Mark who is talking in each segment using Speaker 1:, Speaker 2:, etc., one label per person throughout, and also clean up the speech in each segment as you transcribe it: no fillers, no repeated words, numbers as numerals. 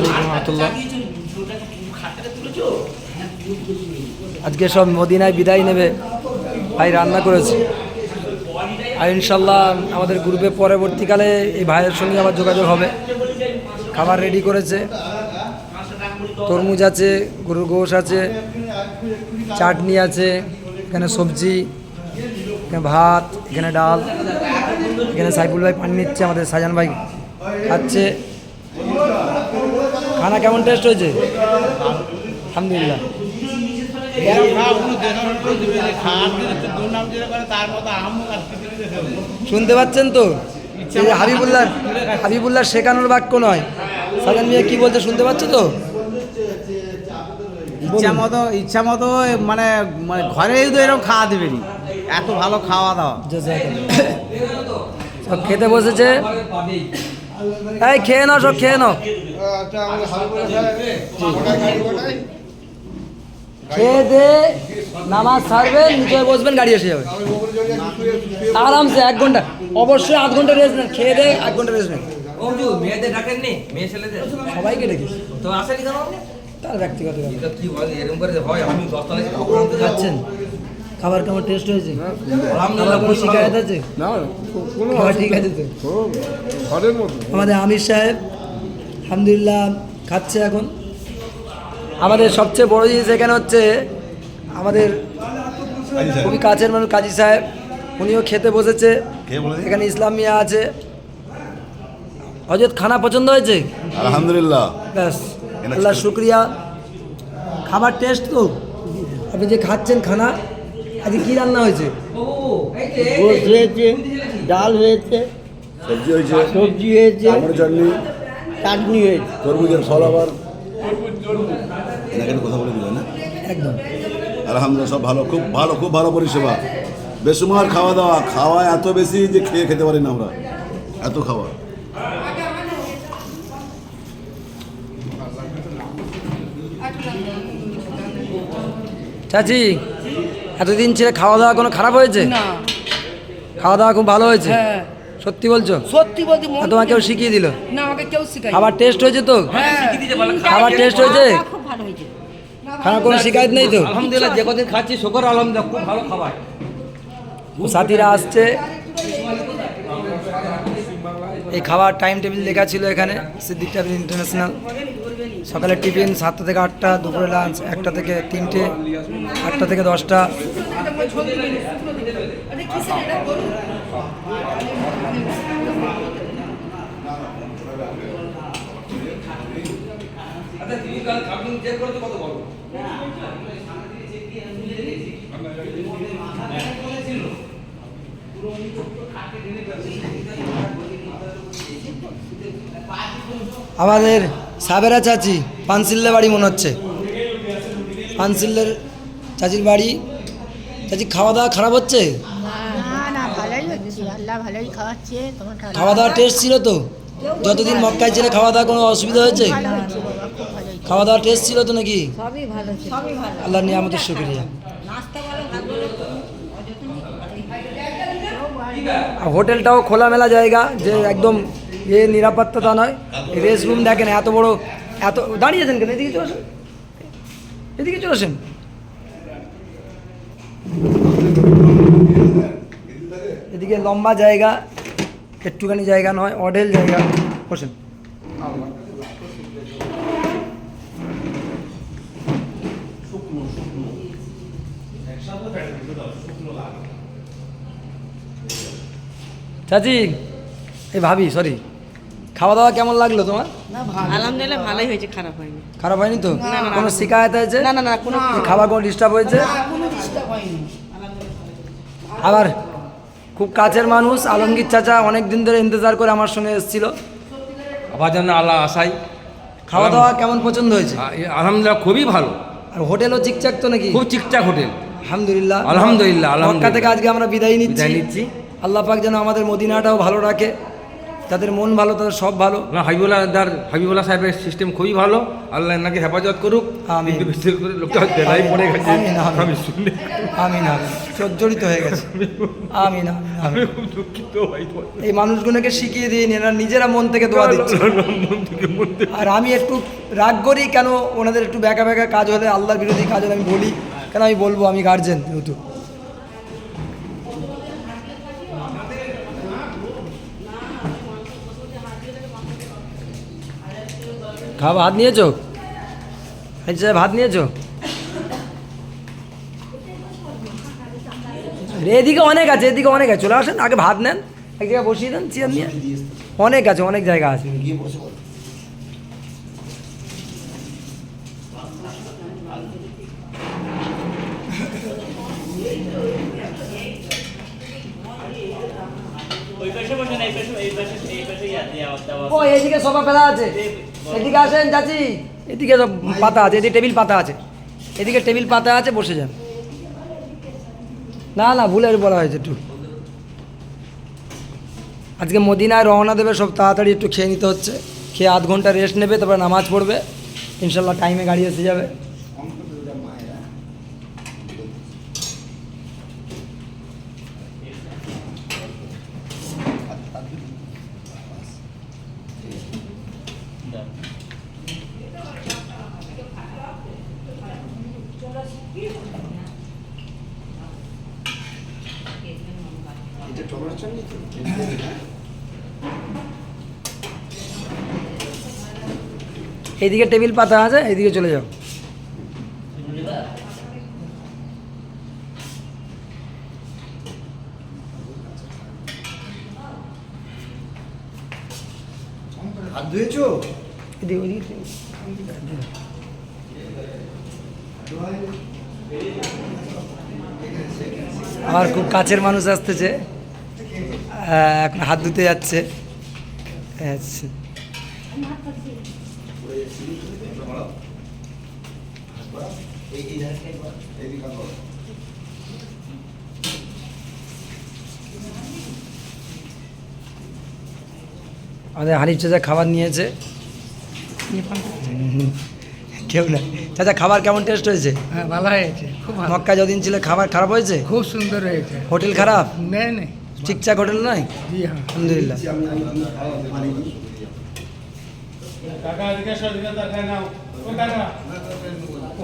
Speaker 1: আলাইকুম রহমতুল্লাহ। আজকে সব মদিনায় বিদায় নেবে, ভাই রান্না করেছে। আর ইনশাল্লাহ আমাদের গ্রুপে পরবর্তীকালে এই ভাইয়ের সঙ্গে আবার যোগাযোগ হবে। খাবার রেডি করেছে, তরমুজ আছে, গরুর গোশ আছে, চাটনি আছে, এখানে সবজি, এখানে ভাত, এখানে ডাল, এখানে সাইফুল ভাই পানি নিচ্ছে, আমাদের সাজান ভাই খাচ্ছে। খানা কেমন টেস্ট হয়েছে? আলহামদুলিল্লাহ। শুনতে পাচ্ছেন তো? হাবিবুল্লাহ শেখানোর বাক্য নয়, সাজান মিয়া কি বলছে শুনতে পাচ্ছ তো?
Speaker 2: ইচ্ছা মতো মানে ঘরেই তো এরকম খাওয়া দেবেনি, এত ভালো খাওয়া দাওয়া।
Speaker 1: সব খেতে বসেছে, এই খেয়ে নাও, সব খেয়ে নাও। খেয়ে দে নামাজ ছাড়বেন, নিচে বসবেন, গাড়ি এসে যাবে আরামসে। 1 ঘন্টা, অবশ্যই 8 ঘন্টা রেস্ট নেন। খেয়ে দে 1 ঘন্টা রেস্ট নেন।
Speaker 3: মেয়েদের ডাকেননি? মেয়ে ছেলেদের
Speaker 1: সবাইকে ডেকেছি
Speaker 3: তো আসেনি কেন?
Speaker 1: তার ব্যক্তিগত
Speaker 3: কি বলে এরকম করে হয়? আমি 10 তলায়
Speaker 1: খাচ্ছেন, খাবার কেমন টেস্ট হয়েছে? কোনো শিকায়ত আছে? খাবার ঠিক আছে তো? আমাদের আমির সাহেব আলহামদুলিল্লাহ খাচ্ছে এখন। আমাদের সবচেয়ে বড় জিনিস এখানে হচ্ছে আমাদের খুবই কাছের মানুষ কাজী সাহেব, উনিও খেতে বসেছে। এখানে ইসলাম মিয়া আছে। হযরত খানা পছন্দ হয়েছে?
Speaker 4: আলহামদুলিল্লাহ,
Speaker 1: ব্যাস, আল্লাহ শুক্রিয়া। খাবার টেস্ট তো? আপনি যে খাচ্ছেন খানা, আজকে কী রান্না হয়েছে?
Speaker 2: গোশ হয়েছে, ডাল হয়েছে, সবজি হয়েছে, চাটনি হয়েছে,
Speaker 4: তরমুজের ফল আবার এনাকে কথা বলে দিলেন না?
Speaker 1: একদম
Speaker 4: আলহামদুলিল্লাহ, সব ভালো, খুব ভালো, খুব ভালো পরিষেবা। বেসুমার খাওয়া দাওয়া, খাওয়া এত বেশি যে খেতে পারি না আমরা, এত খাওয়া।
Speaker 1: চাচি, এতদিন ছেলে খাওয়া দাওয়া কোনো খারাপ হয়েছে?
Speaker 5: না,
Speaker 1: খাওয়া দাওয়া খুব ভালো হয়েছে।
Speaker 5: হ্যাঁ
Speaker 1: সত্যি বলছো?
Speaker 5: সত্যি বলতে
Speaker 1: আর তোমাকে কেউ শিখিয়ে দিল?
Speaker 5: না, আমাকে কেউ শেখায়
Speaker 1: খাবার টেস্ট হয়েছে তো? খাবার টেস্ট হয়েছে?
Speaker 5: খুব ভালো হয়েছে।
Speaker 1: খাবার কোনো শিকায়ত নেই তো?
Speaker 3: আলহামদুলিল্লাহ, যে কদিন খাচ্ছি শুকর আলহামদুলিল্লাহ, খুব ভালো খাবার।
Speaker 1: সাথীরা আসছে। এই খাবার টাইম টেবিল লেখা ছিল এখানে, সিদ্দিক ট্রাভেল ইন্টারন্যাশনাল। সকালে টিফিন 7টা থেকে 8টা, দুপুরে লাঞ্চ 1টা থেকে 3টে, 8টা থেকে 10টা। আমাদের সাবেরা চাচি পানসিল্লে বাড়ি মনে হচ্ছে, পানসিল্লের চাচির বাড়ি। চাচি, খাওয়া দাওয়া খারাপ হচ্ছে?
Speaker 6: না, ভালোই হচ্ছে, আল্লাহ ভালোই খাওয়াচ্ছে।
Speaker 1: খাওয়া দাওয়া টেস্ট ছিল তো? যতদিন মক্কায় ছিল খাওয়া দাওয়া কোনো অসুবিধা হয়েছে? খাওয়া দাওয়া টেস্ট ছিল তো নাকি?
Speaker 6: সবই ভালো ছিল, সবই ভালো।
Speaker 1: আল্লাহর নিয়ামতের শুকরিয়া। হোটেলটাও খোলামেলা জায়গা, যে একদম নিরাপত্তা তা নয়। রেস্ট রুম দেখেন এত বড়, এত দাঁড়িয়েছেন কেন? এদিকে চলে আসেন, এদিকে চলে আসেন। এদিকে লম্বা জায়গা, একটুখানি জায়গা নয়, অঢেল জায়গা। বসেন। চাচি, এই ভাবি, সরি, খাওয়া দাওয়া কেমন লাগলো তোমার?
Speaker 5: আলহামদুলিল্লাহ ভালোই হয়েছে, খারাপ হয়নি।
Speaker 1: খারাপ হয়নি তো? কোনো শিকায়ত হয়েছে?
Speaker 5: না না না, কোনো
Speaker 1: খাবার কোনো ডিস্টার্ব হয়েছে?
Speaker 5: কোনো ডিস্টার্ব হয়নি।
Speaker 1: আবার খুব কাছের মানুষ আলমগীর চাচা অনেক দিন ধরে ইন্তজার করে আমার সঙ্গে এসেছিল।
Speaker 3: আবার যেন আল্লাহ আশাই।
Speaker 1: খাওয়া দাওয়া কেমন পছন্দ হয়েছে?
Speaker 3: আলহামদুলিল্লাহ, খুবই ভালো।
Speaker 1: আর হোটেলও ঠিকঠাক তো নাকি?
Speaker 3: খুব ঠিকঠাক হোটেল।
Speaker 1: আলহামদুলিল্লাহ,
Speaker 3: আলহামদুলিল্লাহ।
Speaker 1: মক্কা থেকে আজকে আমরা বিদায় নিচ্ছি। আল্লাহ পাক যেন আমাদের মদিনাটাও ভালো রাখে। যাদের মন ভালো তাদের সব ভালো।
Speaker 3: না হাবিবুল্লাহ সাহেবের সিস্টেম খুবই ভালো, আল্লাহ নাকি হেফাজত করুক।
Speaker 1: আমিন।
Speaker 3: কিন্তু বিশেষ করে লোকটা জেলায় পড়ে গেছে,
Speaker 1: আমিন, আমিন।
Speaker 3: আমি শুনে
Speaker 1: আমিন আমিন, জর্জরিত হয়ে গেছে। আমিন আমিন
Speaker 3: আমি
Speaker 1: আমিন।
Speaker 3: খুব দুঃখিত ভাই।
Speaker 1: এই মানুষগুলোকে শিখিয়ে দিয়ে এরা নিজেরা মন থেকে দোয়া দিচ্ছে।
Speaker 3: মন থেকে
Speaker 1: আর আমি একটু রাগ করি কেন, ওনাদের একটু ব্যাকা ব্যাকা কাজ হলে, আল্লাহর বিরোধী কাজ হলে আমি বলি কেন, আমি বলবো, আমি গার্জেন যেহেতু। খাওয়া ভাত নিয়েছো? আচ্ছা ভাত নিয়েছো? এদিকে অনেক আছে, এদিকে অনেক আছে, চলে আসেন, আগে ভাত নেন, এক জায়গায় বসিয়ে দেন চেয়ার নিয়ে। অনেক আছে, অনেক জায়গা আছে। ও এদিকে সোফা ফেলা আছে, এদিকে আসেন চাচি, এদিকে সব পাতা আছে, এদিকে টেবিল পাতা আছে, এদিকে টেবিল পাতা আছে, বসে যান। না না, ভুলে বলা হয়েছে একটু। আজকে মদিনায় রওনা দেবে, সব তাড়াতাড়ি একটু খেয়ে নিতে হচ্ছে, খেয়ে আধ ঘন্টা রেস্ট নেবে, তারপরে নামাজ পড়বে, ইনশাল্লাহ টাইমে গাড়ি এসে যাবে। এইদিকে টেবিল পাতা আছে, এইদিকে চলে যাও।
Speaker 7: হাত ধুয়েছো?
Speaker 1: এদিকে ওইদিকে। আমার খুব কাছের মানুষ আসতেছে, এখন হাত ধুতে যাচ্ছে। আচ্ছা আমাদের হানিফ চাচা খাবার নিয়েছে। কেউ না চাচা, খাবার কেমন টেস্ট হয়েছে?
Speaker 7: হ্যাঁ ভালো হয়েছে, খুব ভালো,
Speaker 1: মক্কা যদিন ছিল খাবার খারাপ হয়েছে?
Speaker 7: খুব সুন্দর হয়েছে।
Speaker 1: হোটেল খারাপ?
Speaker 7: নেই নেই,
Speaker 1: ঠিকঠাক হোটেল নয়?
Speaker 7: জি হ্যাঁ।
Speaker 1: আলহামদুলিল্লাহ।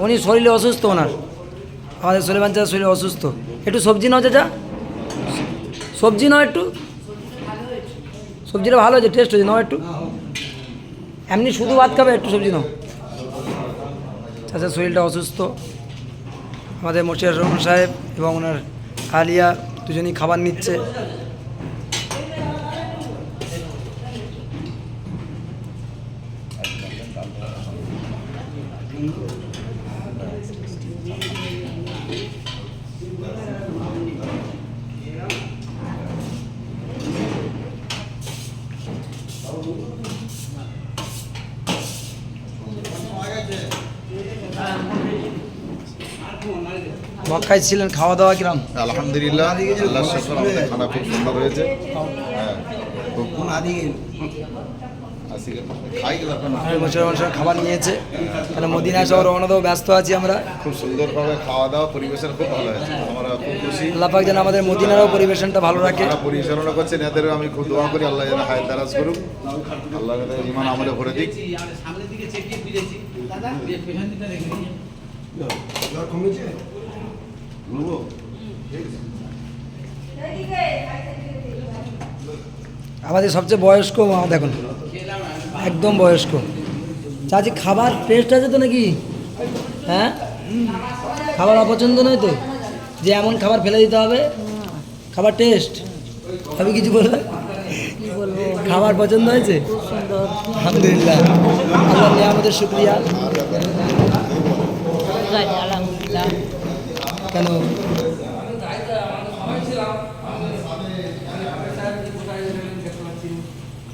Speaker 1: উনি শরীরে অসুস্থ, ওনার, আমাদের সুলেমান চাচা শরীরে অসুস্থ। একটু সবজি নাও চাচা, সবজি নাও একটু, সবজিটা ভালো হয়েছে, টেস্ট হয়েছে, নাও একটু। এমনি শুধু ভাত খাবে, একটু সবজি নাও। চাচা শরীরটা অসুস্থ। আমাদের মশিয়ার রহমান সাহেব এবং ওনার আলিয়া দুজনই খাবার নিচ্ছে। মক্কায় ছিলেন, খাওয়া দাওয়া কিরম?
Speaker 8: আলহামদুলিল্লাহ, আল্লাহর শুকর, আমাদের খানা খুব সুন্দর হয়েছে।
Speaker 1: মুসলমান খাবার নিয়েছে, তাহলে মদিনায় সব রওনা দেবো, ব্যস্ত আছি আমরা।
Speaker 8: খুব সুন্দরভাবে খাওয়া দাওয়া পরিবেশন খুব ভালো হয়েছে, আমরা খুব খুশি।
Speaker 1: আল্লাহ পাক যেন আমাদের মদিনারও পরিবেশনটা ভালো রাখে।
Speaker 8: যারা পরিচালনা করছেন এদেরও আমি খুব দোয়া করি, আল্লাহ যেন হায়াত দারাজ করুক, আল্লাহ যেন ইমান আমলে ভরে দিক।
Speaker 7: জ্বর কমেছে?
Speaker 1: আমাদের সবচেয়ে বয়স্ক মা দেখুন, একদম বয়স্ক। চাচি খাবার টেস্ট আছে তো নাকি? হ্যাঁ, খাবার অপছন্দ নয় তো, যে এমন খাবার ফেলে দিতে হবে? খাবার টেস্ট, আমি কিছু বললাম, খাবার পছন্দ হয়েছে? আলহামদুলিল্লাহ, আল্লাহ নিয়ামতের শুকরিয়া। কেন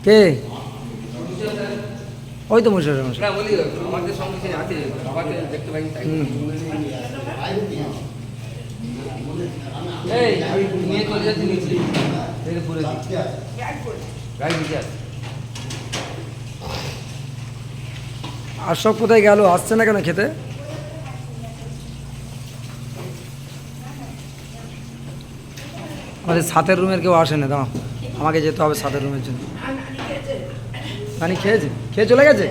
Speaker 1: কে? ওই তো মুশারফ
Speaker 3: আমাদের সঙ্গে সে আছে, আমাকে দেখতে পাই তাই। এই আমি নিয়ে চলে যাচ্ছি নিচে, পরে গাড়ি নিচে আছে।
Speaker 1: আর সব কোথায় গেল, আসছে না কেন খেতে? আমাদের সাতের রুমের কেউ আসে না, দাঁড়াও আমাকে যেতে হবে সাতের রুমের জন্য। পানি খেয়েছে, খেয়ে চলে গেছে।